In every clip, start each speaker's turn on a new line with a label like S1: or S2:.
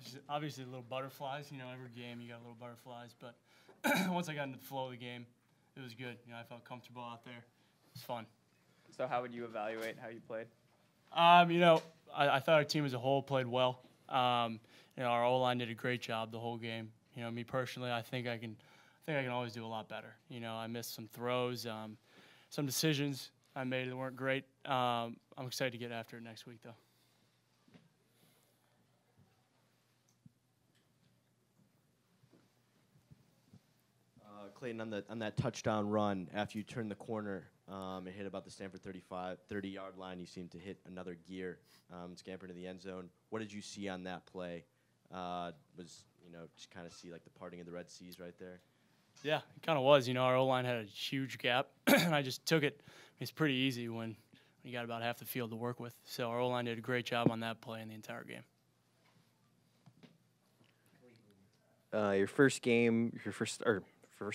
S1: just obviously little butterflies. Every game you got little butterflies. But once I got into the flow of the game, it was good. I felt comfortable out there. It was fun.
S2: So how would you evaluate how you played?
S1: I thought our team as a whole played well. Our O-line did a great job the whole game. Me personally, I think I can always do a lot better. I missed some throws, some decisions I made that weren't great. I'm excited to get after it next week, though.
S3: Clayton, on that touchdown run, after you turned the corner and hit about the Stanford 30-yard line, you seemed to hit another gear, scamper into the end zone. What did you see on that play? Just kind of see like the parting of the Red Seas right there?
S1: Yeah, it kind of was. Our O-line had a huge gap, and I just took it. It's pretty easy when you got about half the field to work with. So our O-line did a great job on that play in the entire game.
S4: Your first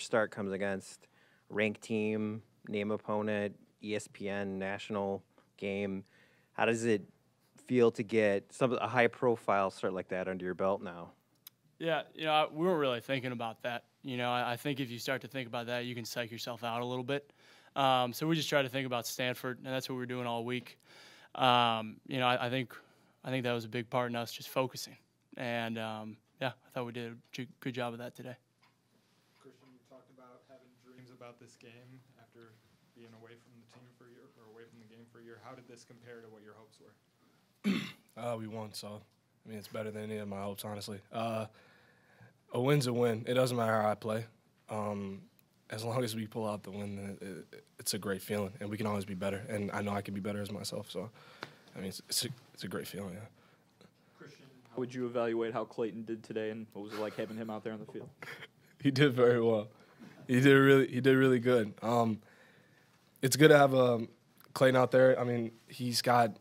S4: start comes against ranked team, name opponent, ESPN national game. How does it feel to get a high-profile start like that under your belt now?
S1: Yeah, we weren't really thinking about that. I think if you start to think about that, you can psych yourself out a little bit. So we just try to think about Stanford, and that's what we're doing all week. I think that was a big part in us just focusing. And, I thought we did a good job of that today.
S5: Christian, you talked about having dreams about this game after being away from the team for a year, or away from the game for a year. How did this compare to what your hopes were?
S6: We won, so, it's better than any of my hopes, honestly. A win's a win. It doesn't matter how I play. As long as we pull out the win, it's a great feeling, and we can always be better. And I know I can be better as myself, so, it's a great feeling, yeah.
S2: Christian, how would you evaluate how Clayton did today, and what was it like having him out there on the field?
S6: He did very well. He did really good. It's good to have Clayton out there. He's got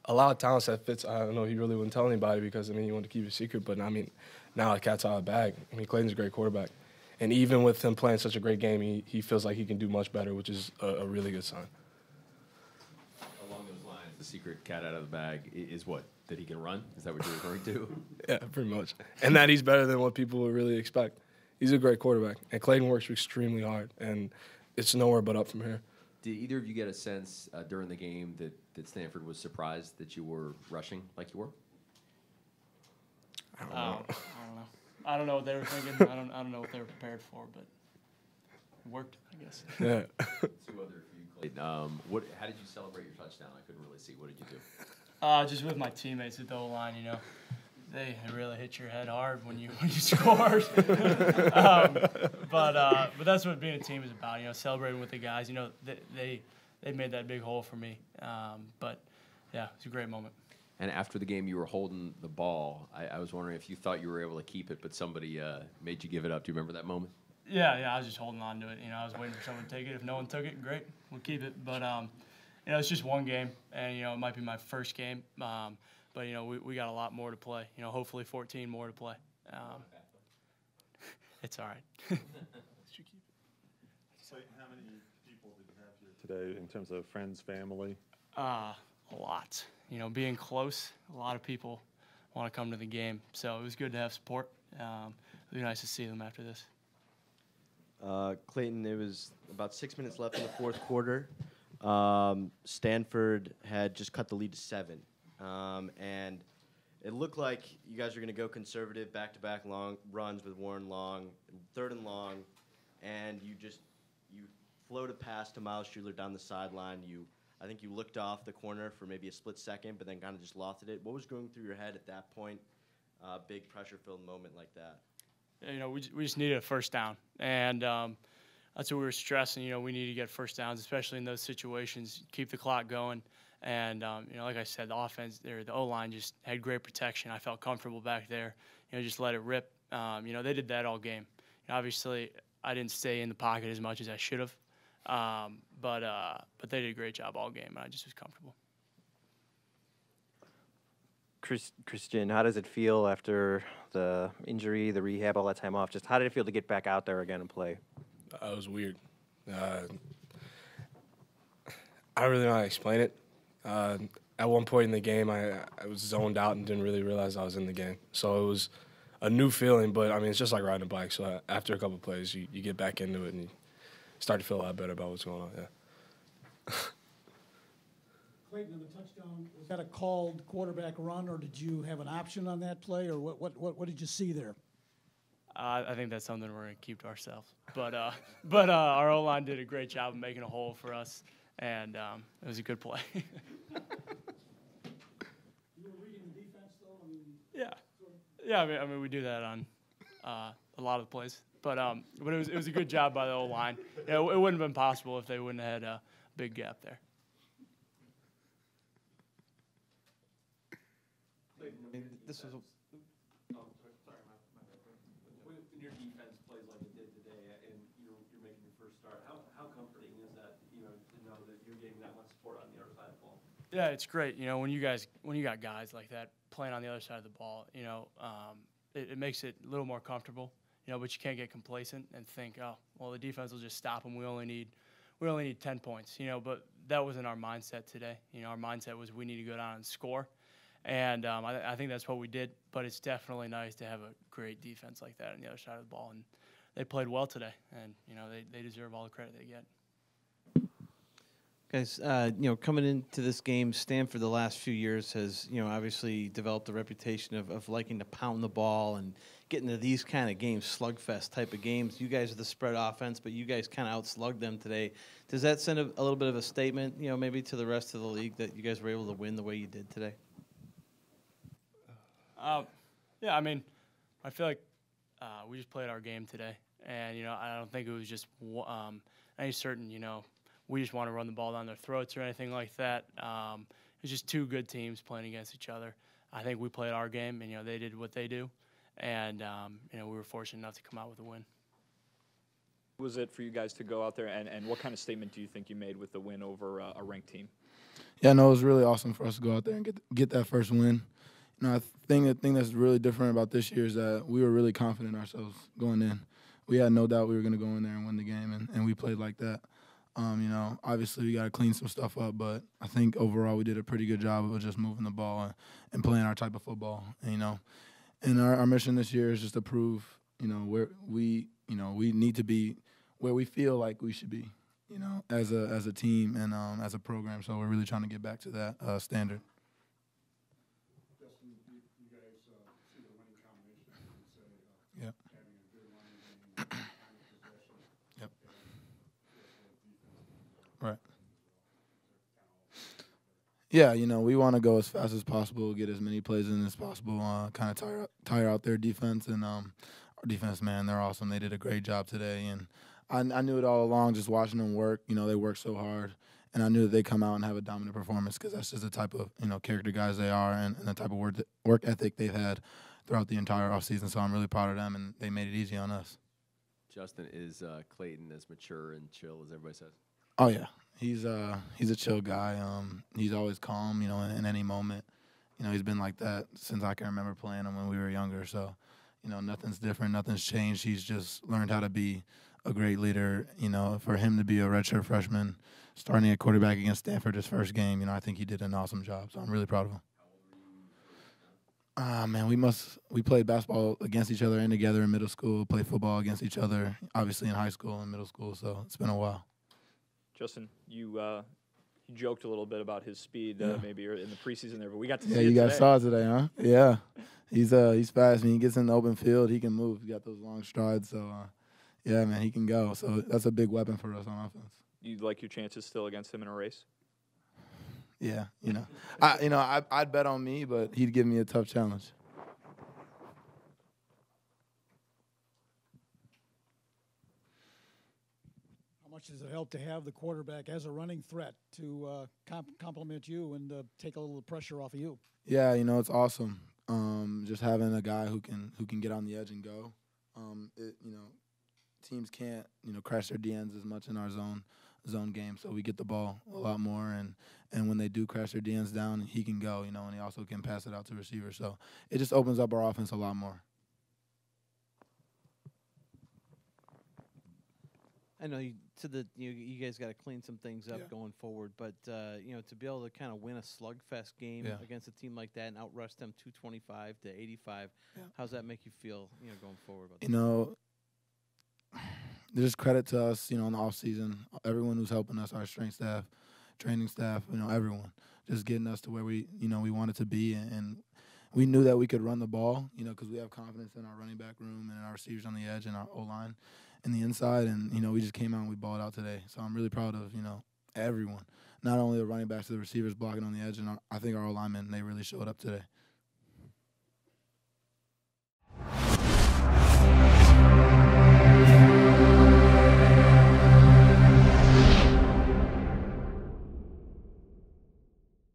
S6: a lot of talents that fits. I don't know, he really wouldn't tell anybody because, he wanted to keep it a secret. But, now the cat's out of the bag. Clayton's a great quarterback. And even with him playing such a great game, he feels like he can do much better, which is a really good sign.
S7: Along those lines, the secret cat out of the bag is what? That he can run? Is that what you're referring to?
S6: Yeah, pretty much. And that he's better than what people would really expect. He's a great quarterback. And Clayton works extremely hard. And it's nowhere but up from here.
S7: Did either of you get a sense during the game that Stanford was surprised that you were rushing like you were?
S6: I don't know.
S1: I don't know what they were thinking. I don't know what they were prepared for, but it worked, I guess.
S6: Yeah.
S7: Two other for you, Clayton. How did you celebrate your touchdown? I couldn't really see. What did you do?
S1: Just with my teammates at the O-line, they really hit your head hard when you scored. But that's what being a team is about. Celebrating with the guys. They made that big hole for me. But yeah, it was a great moment.
S7: And after the game, you were holding the ball. I was wondering if you thought you were able to keep it, but somebody made you give it up. Do you remember that moment?
S1: Yeah, I was just holding on to it. I was waiting for someone to take it. If no one took it, great, we'll keep it. But it's just one game, and it might be my first game. But we got a lot more to play. Hopefully 14 more to play. It's all right.
S8: Clayton, how many people did you have here today in terms of friends, family?
S1: A lot. Being close, a lot of people want to come to the game. So it was good to have support. It'll be nice to see them after this.
S3: Clayton, it was about 6 minutes left in the fourth quarter. Stanford had just cut the lead to 7. And it looked like you guys were going to go conservative, back-to-back long runs with Warren Long, 3rd and long, and you floated past to Miles Schuler down the sideline. I think you looked off the corner for maybe a split second, but then kind of just lofted it. What was going through your head at that point? Big pressure-filled moment like that.
S1: We just needed a first down, and that's what we were stressing. We need to get first downs, especially in those situations. Keep the clock going, and like I said, the offense there, the O-line just had great protection. I felt comfortable back there. Just let it rip. They did that all game. Obviously, I didn't stay in the pocket as much as I should have. But they did a great job all game, and I just was comfortable.
S4: Christian, how does it feel after the injury, the rehab, all that time off? Just how did it feel to get back out there again and play?
S6: It was weird. I don't really know how to explain it. at one point in the game, I was zoned out and didn't really realize I was in the game. So it was a new feeling, but, I mean, it's just like riding a bike. So after a couple of plays, you get back into it and you start to feel a lot better about what's going on, yeah.
S9: Clayton, on the touchdown, was that a called quarterback run, or did you have an option on that play, or what did you see there?
S1: I think that's something we're going to keep to ourselves. But our O-line did a great job of making a hole for us, and it was a good play.
S9: You were reading the defense, though?
S1: Yeah, I mean we do that on a lot of the plays. But it was a good job by the O-line. It wouldn't have been possible if they wouldn't have had a big gap there.
S10: This was
S7: When your defense plays like it did today, and you're making your first start, how comforting is that? To know that you're getting that much support on the other side of the ball.
S1: Yeah, it's great. When you got guys like that playing on the other side of the ball, it makes it a little more comfortable. But you can't get complacent and think, oh, well, the defense will just stop them. We only need 10 points. But that wasn't our mindset today. Our mindset was we need to go down and score. And I think that's what we did. But it's definitely nice to have a great defense like that on the other side of the ball. And they played well today. And, they deserve all the credit they get.
S10: Guys, coming into this game, Stanford the last few years has, obviously developed a reputation of liking to pound the ball and getting to these kind of games, slugfest type of games. You guys are the spread offense, but you guys kind of outslugged them today. Does that send a little bit of a statement, maybe to the rest of the league that you guys were able to win the way you did today?
S1: Yeah, I mean, I feel like we just played our game today. And, I don't think it was just any certain, we just want to run the ball down their throats or anything like that. It's just two good teams playing against each other. I think we played our game, and they did what they do, and we were fortunate enough to come out with a win.
S2: Was it for you guys to go out there, and what kind of statement do you think you made with the win over a ranked team?
S11: Yeah, no, it was really awesome for us to go out there and get that first win. I think the thing that's really different about this year is that we were really confident in ourselves going in. We had no doubt we were going to go in there and win the game, and we played like that. Obviously we got to clean some stuff up, but I think overall we did a pretty good job of just moving the ball and playing our type of football. And our mission this year is just to prove, where we need to be where we feel like we should be, as a team and as a program. So we're really trying to get back to that standard.
S9: Justin, you guys see the winning combination, I would say,
S11: Yep.
S9: having a good running game, time of possession.
S11: Yep.
S9: And
S11: Right. Yeah, we want to go as fast as possible, get as many plays in as possible, kind of tire out their defense. And our defense, man, they're awesome. They did a great job today. And I knew it all along just watching them work. They work so hard. And I knew that they'd come out and have a dominant performance because that's just the type of, character guys they are and the type of work ethic they've had throughout the entire offseason. So I'm really proud of them, and they made it easy on us.
S7: Justin, is Clayton as mature and chill as everybody says?
S11: Oh, yeah. He's a chill guy. He's always calm, in any moment. He's been like that since I can remember playing him when we were younger. So, nothing's different. Nothing's changed. He's just learned how to be a great leader. For him to be a redshirt freshman, starting at quarterback against Stanford his first game, I think he did an awesome job. So I'm really proud of him. Man, we played basketball against each other and together in middle school, played football against each other, obviously in high school and middle school. So it's been a while.
S2: Justin, you joked a little bit about his speed, maybe in the preseason there, but we got to see
S11: Yeah,
S2: it
S11: you guys
S2: today.
S11: saw it today, huh? Yeah. He's fast. When he gets in the open field, he can move. He got those long strides. So, yeah, man, he can go. So that's a big weapon for us on offense.
S2: You like your chances still against him in a race?
S11: Yeah, I'd bet on me, but he'd give me a tough challenge.
S9: How much does it help to have the quarterback as a running threat to complement you and take a little pressure off of you?
S11: Yeah, it's awesome. Just having a guy who can get on the edge and go. Teams can't crash their DNs as much in our zone game, so we get the ball a lot more. And when they do crash their DNs down, he can go. And he also can pass it out to receivers. So it just opens up our offense a lot more.
S10: I know you guys got to clean some things up going forward, but to be able to kind of win a slugfest game against a team like that and outrush them 225 to 85, how's that make you feel? Going forward. About
S11: There's credit to us. In the off season, everyone who's helping us, our strength staff, training staff, everyone, just getting us to where we wanted to be, and we knew that we could run the ball, because we have confidence in our running back room and in our receivers on the edge and our O-line in the inside, and, we just came out and we balled out today. So I'm really proud of, everyone, not only the running backs, the receivers blocking on the edge, and I think our O-linemen, they really showed up today.